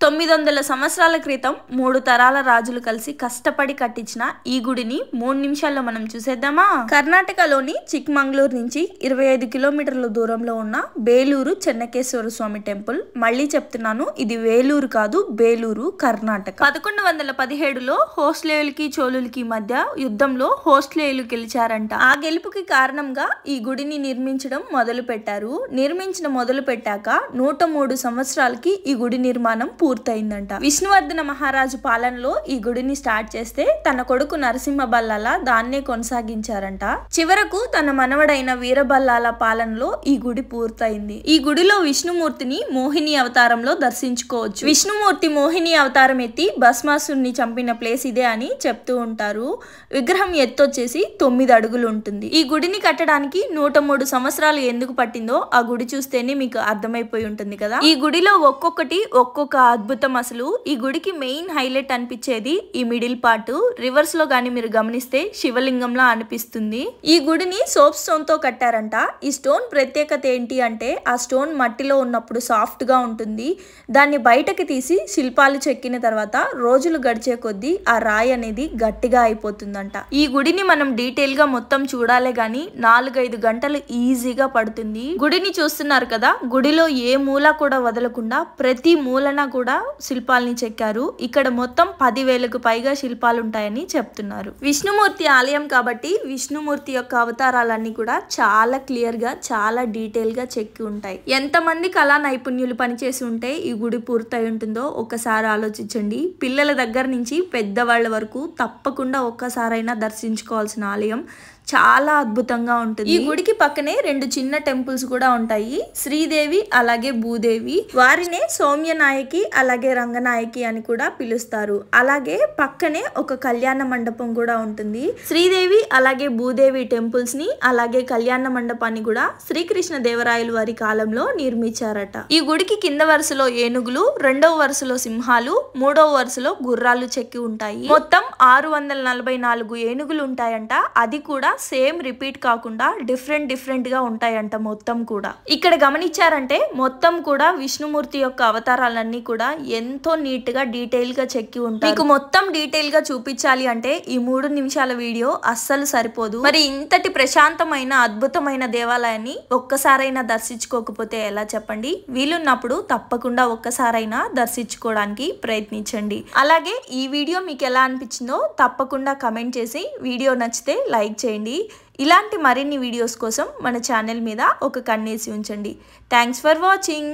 900 సంవత్సరాల క్రితం 3 తరాల రాజులు కలిసి కష్టపడి కట్టించిన ఈ గుడిని 3 నిమిషాల్లో మనం చూసేద్దామా. కర్ణాటకలోని చిక్మంగళూరు నుంచి 25 కిలోమీటర్ల దూరంలో ఉన్న బేలూరు చెన్నకేశ్వర స్వామి టెంపుల్. మళ్ళీ చెప్తున్నాను, ఇది వేలూరు కాదు, బేలూరు, కర్ణాటక. 1117లో హోస్లేయులకి చోళులకి మధ్య యుద్ధంలో హోస్లేయులు గెలిచారంట. ఆ గెలుపుకి కారణంగా ఈ గుడిని నిర్మించడం మొదలు పెట్టారు. మొదలు పెట్టాక 103 సంవత్సరాలకి ఈ గుడి నిర్మాణం పూర్తయిందంట. విష్ణువర్ధన మహారాజు పాలనలో ఈ గుడిని స్టార్ట్ చేస్తే తన కొడుకు నరసింహబల్లాల దాన్నే కొనసాగించారంట. చివరకు తన మనవడైన వీరబల్లాల పాలనలో ఈ గుడి పూర్తయింది. ఈ గుడిలో విష్ణుమూర్తిని మోహిని అవతారంలో దర్శించుకోవచ్చు. విష్ణుమూర్తి మోహిని అవతారం ఎత్తి భస్మాసుని చంపిన ప్లేస్ ఇదే అని చెప్తూ ఉంటారు. విగ్రహం ఎత్తొచ్చేసి 9 అడుగులు ఉంటుంది. ఈ గుడిని కట్టడానికి 103 సంవత్సరాలు ఎందుకు పట్టిందో ఆ గుడి చూస్తేనే మీకు అర్థమైపోయి ఉంటుంది కదా. ఈ గుడిలో ఒక్కొక్కటి ఒక్కొక్క అద్భుతం. అసలు ఈ గుడికి మెయిన్ హైలైట్ అనిపించేది ఈ మిడిల్ పార్ట్. రివర్స్ లో గానీ మీరు గమనిస్తే శివలింగంలా అనిపిస్తుంది. ఈ గుడిని సోప్ స్టోన్ తో కట్టారంట. ఈ స్టోన్ ప్రత్యేకత ఏంటి అంటే ఆ స్టోన్ మట్టిలో ఉన్నప్పుడు సాఫ్ట్ గా ఉంటుంది. దాన్ని బయటకి తీసి శిల్పాలు చెక్కిన తర్వాత రోజులు గడిచే కొద్దీ ఆ రాయి అనేది గట్టిగా అయిపోతుందంట. ఈ గుడిని మనం డీటెయిల్ గా మొత్తం చూడాలే గాని 4-5 గంటలు ఈజీగా పడుతుంది. గుడిని చూస్తున్నారు కదా, గుడిలో ఏ మూల కూడా వదలకుండా ప్రతి మూలన కూడా శిల్పాలని చెక్కారు. ఇక్కడ మొత్తం 10,000కు పైగా శిల్పాలు ఉంటాయని చెప్తున్నారు. విష్ణుమూర్తి ఆలయం కాబట్టి విష్ణుమూర్తి యొక్క అవతారాలన్నీ కూడా చాలా క్లియర్ గా, చాలా డీటెయిల్ గా చెక్కి ఉంటాయి. ఎంతమంది కళా నైపుణ్యులు పనిచేసి ఉంటే ఈ గుడి పూర్తయి ఉంటుందో ఒక్కసారి ఆలోచించండి. పిల్లల దగ్గర నుంచి పెద్దవాళ్ళ వరకు తప్పకుండా ఒక్కసారైనా దర్శించుకోవాల్సిన ఆలయం. చాలా అద్భుతంగా ఉంటుంది. ఈ గుడికి పక్కనే 2 చిన్న టెంపుల్స్ కూడా ఉంటాయి. శ్రీదేవి అలాగే భూదేవి. వారినే సౌమ్యనాయకి అలాగే రంగనాయకి అని కూడా పిలుస్తారు. అలాగే పక్కనే ఒక కళ్యాణ మండపం కూడా ఉంటుంది. శ్రీదేవి అలాగే భూదేవి టెంపుల్స్ ని అలాగే కళ్యాణ మండపాన్ని కూడా శ్రీకృష్ణ దేవరాయలు వారి కాలంలో నిర్మించారట. ఈ గుడికి కింద వరుసలో ఏనుగులు, 2వ వరుసలో సింహాలు, 3వ వరుసలో గుర్రాలు చెక్కి ఉంటాయి. మొత్తం 644 ఏనుగులు ఉంటాయంట. అది కూడా సేమ్ రిపీట్ కాకుండా డిఫరెంట్ గా ఉంటాయంట మొత్తం కూడా. ఇక్కడ గమనించారంటే మొత్తం కూడా విష్ణుమూర్తి యొక్క అవతారాలన్నీ కూడా ఎంతో నీట్ గా డీటెయిల్ గా చెక్కి ఉంటాయి. మీకు మొత్తం డీటెయిల్ గా చూపించాలి అంటే ఈ 3 నిమిషాల వీడియో అస్సలు సరిపోదు. మరి ఇంతటి ప్రశాంతమైన అద్భుతమైన దేవాలయాన్ని ఒక్కసారైనా దర్శించుకోకపోతే ఎలా చెప్పండి. వీలున్నప్పుడు తప్పకుండా ఒక్కసారైనా దర్శించుకోవడానికి ప్రయత్నించండి. అలాగే ఈ వీడియో మీకు ఎలా అనిపించిందో తప్పకుండా కమెంట్ చేసి, వీడియో నచ్చితే లైక్ చేయండి. ఇలాంటి మరిన్ని వీడియోస్ కోసం మన ఛానల్ మీద ఒక కన్నేసి ఉంచండి. Thanks for watching.